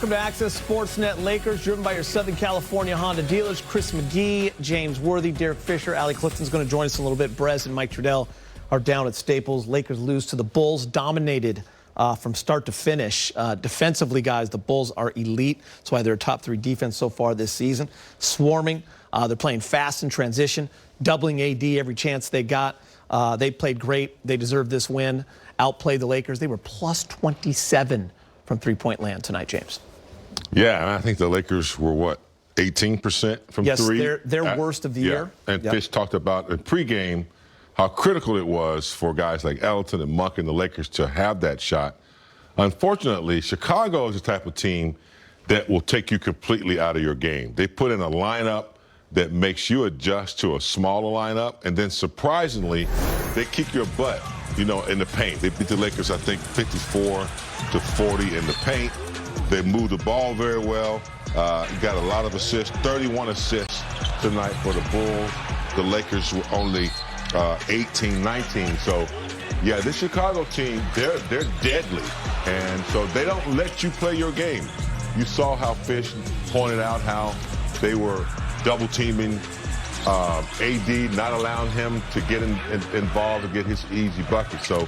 Welcome to Access Sportsnet. Lakers, driven by your Southern California Honda dealers. Chris McGee, James Worthy, Derek Fisher, Allie Clifton's going to join us in a little bit. Brez and Mike Trudell are down at Staples. Lakers lose to the Bulls, dominated from start to finish. Defensively, guys, the Bulls are elite. That's why they're a top 3 defense so far this season. Swarming. They're playing fast in transition, doubling AD every chance they got. They played great. They deserved this win. Outplayed the Lakers. They were plus 27 from three-point land tonight, James. Yeah, and I think the Lakers were, what, 18% from three? Yes, their worst of the year. And Fish talked about in pregame how critical it was for guys like Ellington and Monk and the Lakers to have that shot. Unfortunately, Chicago is the type of team that will take you completely out of your game. They put in a lineup that makes you adjust to a smaller lineup, and then surprisingly, they kick your butt, in the paint. They beat the Lakers, I think, 54-40 in the paint. They move the ball very well. Got a lot of assists, 31 assists tonight for the Bulls. The Lakers were only 18-19. So, yeah, this Chicago team, they're deadly. And so they don't let you play your game. You saw how Fish pointed out how they were double-teaming AD, not allowing him to get involved and get his easy bucket. So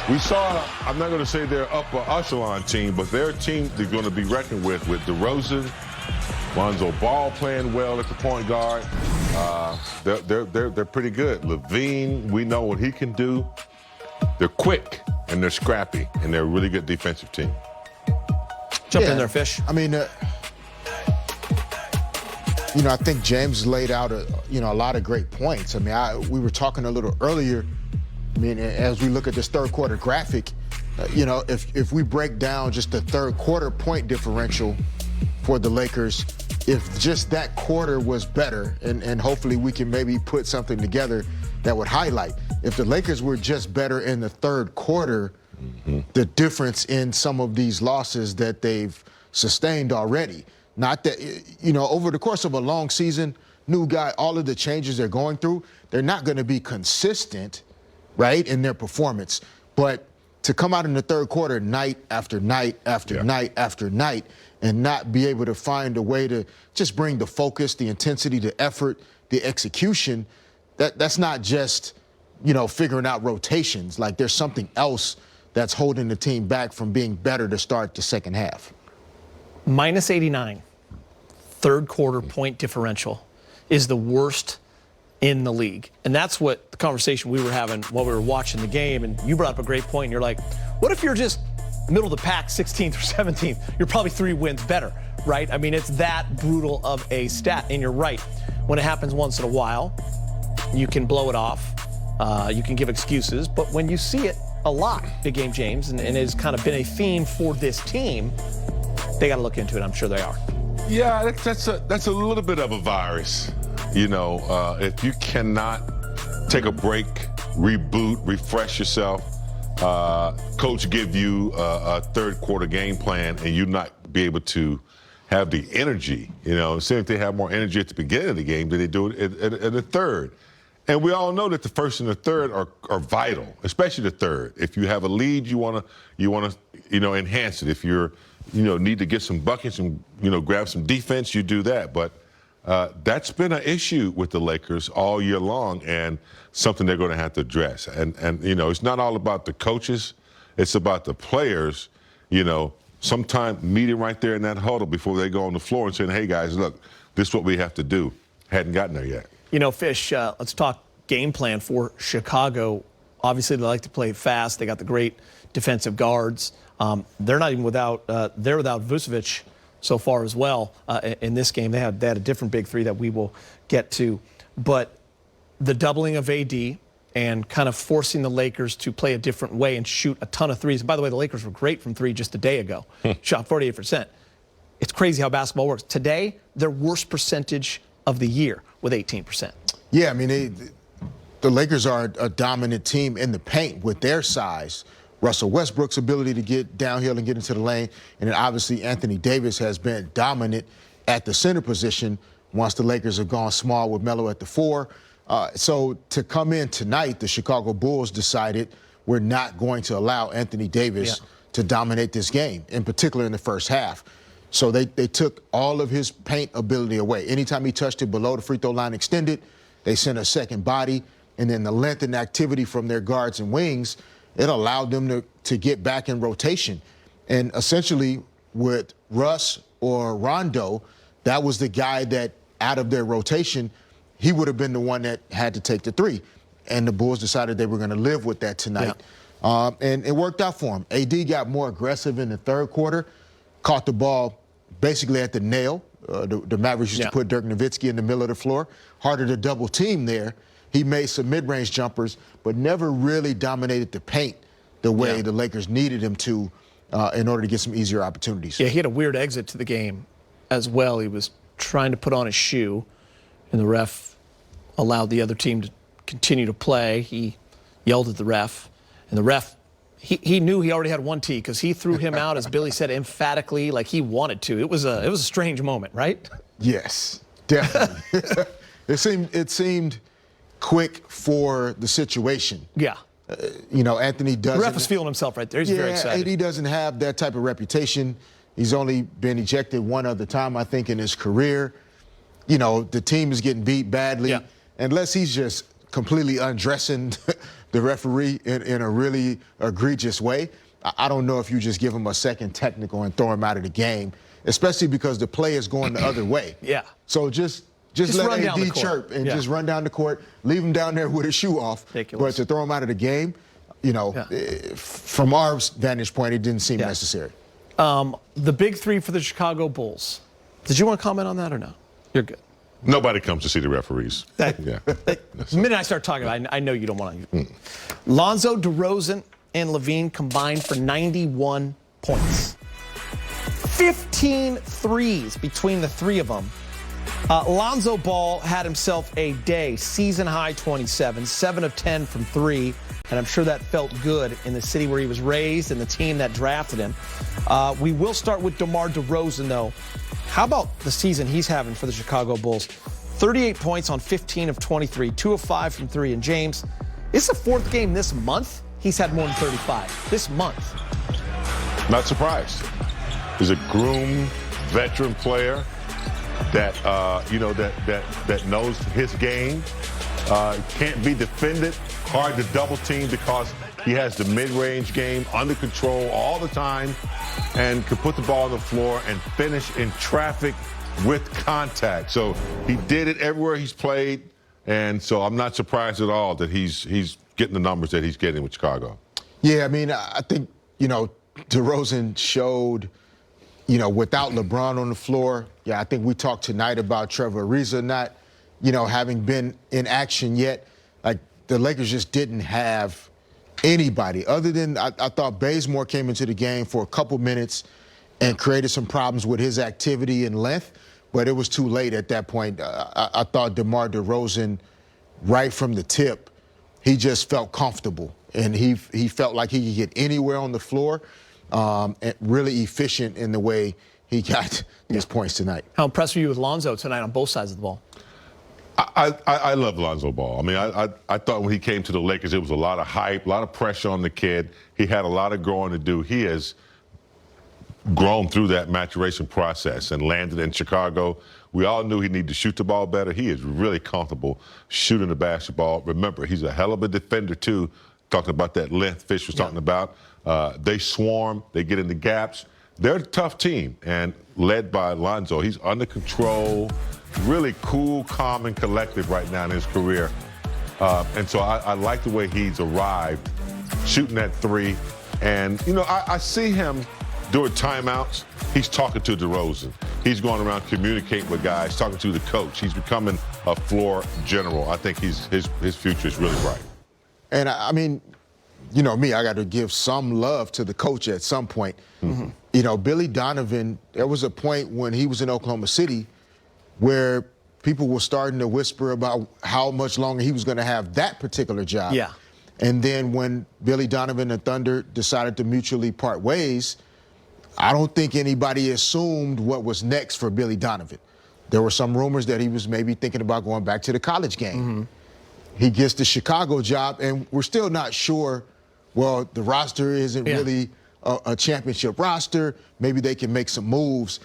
we saw, I'm not going to say they're upper echelon team, but they're a team they're going to be reckoned with DeRozan, Lonzo Ball playing well at the point guard. They're pretty good. LaVine, we know what he can do. They're quick and they're scrappy, and they're a really good defensive team. Jump in there, Fish. I mean, I think James laid out a lot of great points. I mean, we were talking a little earlier. I mean, as we look at this third quarter graphic, if we break down just the third quarter point differential for the Lakers, if just that quarter was better, and hopefully we can maybe put something together that would highlight. If the Lakers were just better in the third quarter, the difference in some of these losses that they've sustained already. Not that, over the course of a long season, new guy, all of the changes they're going through, they're not going to be consistent, right, in their performance. But to come out in the third quarter night after night after night after night and not be able to find a way to just bring the focus, the intensity, the effort, the execution, that's not just, figuring out rotations. Like there's something else that's holding the team back from being better to start the second half. Minus 89, third quarter point differential is the worst in the league. And that's what the conversation we were having while we were watching the game. And you brought up a great point. And you're like, what if you're just middle of the pack, 16th or 17th? You're probably 3 wins better, right? I mean, it's that brutal of a stat. And you're right. When it happens once in a while, you can blow it off. You can give excuses. But when you see it a lot, Big Game James, and it has kind of been a theme for this team, they got to look into it. I'm sure they are. Yeah, that's a little bit of a virus. If you cannot take a break, reboot, refresh yourself, coach give you a third quarter game plan, and you not be able to have the energy. Say if they have more energy at the beginning of the game than they do at the third. And we all know that the first and the third are vital, especially the third. If you have a lead, you want to enhance it. If you're need to get some buckets and, grab some defense, you do that. But that's been an issue with the Lakers all year long, and something they're going to have to address. And it's not all about the coaches. It's about the players, sometime meeting right there in that huddle before they go on the floor and saying, hey, guys, look, this is what we have to do. Hadn't gotten there yet. Fish, let's talk game plan for Chicago. Obviously, they like to play fast. They got the great defensive guards. They're not even without Vucevic so far as well in this game. They had a different big three that we will get to. But the doubling of AD and kind of forcing the Lakers to play a different way and shoot a ton of threes. And by the way, the Lakers were great from three just a day ago. Shot 48%. It's crazy how basketball works. Today, their worst percentage of the year with 18%. Yeah, I mean, the Lakers are a dominant team in the paint with their size. Russell Westbrook's ability to get downhill and get into the lane. And then obviously Anthony Davis has been dominant at the center position once the Lakers have gone small with Melo at the 4. So to come in tonight, the Chicago Bulls decided we're not going to allow Anthony Davis to dominate this game, in particular in the first half. So they took all of his paint ability away. Anytime he touched it below the free throw line extended, they sent a second body. And then the length and activity from their guards and wings, it allowed them to get back in rotation. And essentially with Russ or Rondo, that was the guy that out of their rotation, he would have been the one that had to take the three. And the Bulls decided they were going to live with that tonight. Yeah. And it worked out for him. AD got more aggressive in the third quarter, caught the ball basically at the nail. The Mavericks used to put Dirk Nowitzki in the middle of the floor. Harder to double team there. He made some mid-range jumpers, but never really dominated the paint the way the Lakers needed him to in order to get some easier opportunities. Yeah, he had a weird exit to the game as well. He was trying to put on his shoe, and the ref allowed the other team to continue to play. He yelled at the ref, and the ref, he knew he already had one T because he threw him out, as Billy said, emphatically, like he wanted to. It was a strange moment, right? Yes, definitely. It seemed quick for the situation. Yeah. Anthony doesn't. The ref was feeling himself right there. He's very excited. AD doesn't have that type of reputation. He's only been ejected one other time, I think, in his career. The team is getting beat badly. Yeah. Unless he's just completely undressing the referee in a really egregious way, I don't know if you just give him a second technical and throw him out of the game, especially because the play is going the other way. Yeah. So just let AD chirp and just run down the court, leave him down there with his shoe off. Ridiculous. But to throw him out of the game, from our vantage point, it didn't seem necessary. The big three for the Chicago Bulls. Did you want to comment on that or no? You're good. Nobody comes to see the referees. The minute I start talking about it, I know you don't want to. Lonzo, DeRozan, and LaVine combined for 91 points. 15 threes between the three of them. Lonzo Ball had himself a day, season high 27, 7 of 10 from three, and I'm sure that felt good in the city where he was raised and the team that drafted him. We will start with DeMar DeRozan, though. How about the season he's having for the Chicago Bulls? 38 points on 15 of 23, 2 of 5 from three. And James, it's the fourth game this month he's had more than 35. This month. Not surprised. He's a groomed veteran player that that knows his game. Can't be defended. Hard to double team because he has the mid-range game under control all the time and can put the ball on the floor and finish in traffic with contact. So he did it everywhere he's played, and so I'm not surprised at all that he's getting the numbers that he's getting with Chicago. Yeah, I mean, I think, DeRozan showed, without LeBron on the floor. Yeah, I think we talked tonight about Trevor Ariza not, having been in action yet. Like, the Lakers just didn't have anybody other than I thought Bazemore came into the game for a couple minutes and created some problems with his activity and length, but it was too late at that point. I thought DeMar DeRozan, right from the tip, he just felt comfortable, and he felt like he could get anywhere on the floor, and really efficient in the way he got his points tonight. How impressed were you with Lonzo tonight on both sides of the ball? I love Lonzo Ball. I mean, I thought when he came to the Lakers, it was a lot of hype, a lot of pressure on the kid. He had a lot of growing to do. He has grown through that maturation process and landed in Chicago. We all knew he needed to shoot the ball better. He is really comfortable shooting the basketball. Remember, he's a hell of a defender, too, talking about that length Fish was talking about. They swarm. They get in the gaps. They're a tough team, and led by Lonzo. He's under control, really cool, calm, and collected right now in his career. And so I like the way he's arrived, shooting that three. And, I see him during timeouts. He's talking to DeRozan. He's going around communicating with guys, talking to the coach. He's becoming a floor general. I think his future is really bright. And, I mean, me, I got to give some love to the coach at some point. Mm-hmm. Billy Donovan, there was a point when he was in Oklahoma City where people were starting to whisper about how much longer he was going to have that particular job. Yeah. And then when Billy Donovan and Thunder decided to mutually part ways, I don't think anybody assumed what was next for Billy Donovan. There were some rumors that he was maybe thinking about going back to the college game. Mm-hmm. He gets the Chicago job, and we're still not sure, well, the roster isn't really a championship roster. Maybe they can make some moves.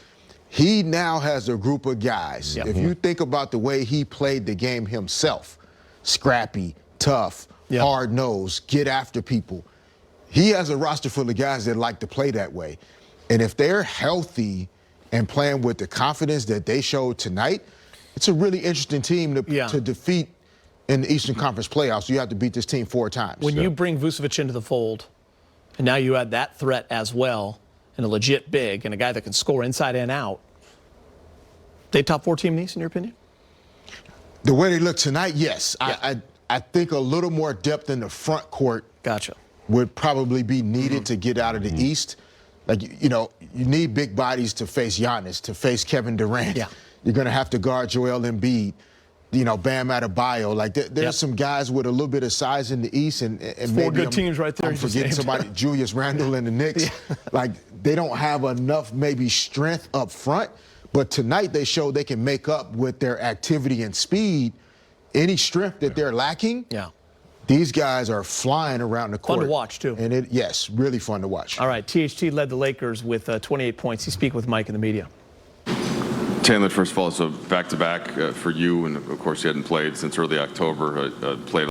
he now has a group of guys. Yep. If you think about the way he played the game himself, scrappy, tough, Yep. hard-nosed, get after people, he has a roster full of guys that like to play that way. And if they're healthy and playing with the confidence that they showed tonight, it's a really interesting team to defeat in the Eastern Conference playoffs. You have to beat this team 4 times. When you bring Vucevic into the fold, and now you add that threat as well, and a legit big, and a guy that can score inside and out, they top 4 team in the East, in your opinion? The way they look tonight, yes. Yeah. I think a little more depth in the front court Gotcha. would probably be needed to get out of the East. Like, you know, you need big bodies to face Giannis, to face Kevin Durant. Yeah. You're going to have to guard Joel Embiid, you know, Bam Adebayo. Like, there's some guys with a little bit of size in the East. And 4 maybe good teams right there. I'm you just forgetting named. somebody, Julius Randle and the Knicks. Like, they don't have enough maybe strength up front. But tonight they showed they can make up with their activity and speed any strength that they're lacking. Yeah. These guys are flying around the court. Fun to watch, too. And yes, really fun to watch. All right, THT led the Lakers with 28 points. You speak with Mike in the media. Taylor, first of all, so back-to-back for you, and of course you hadn't played since early October, played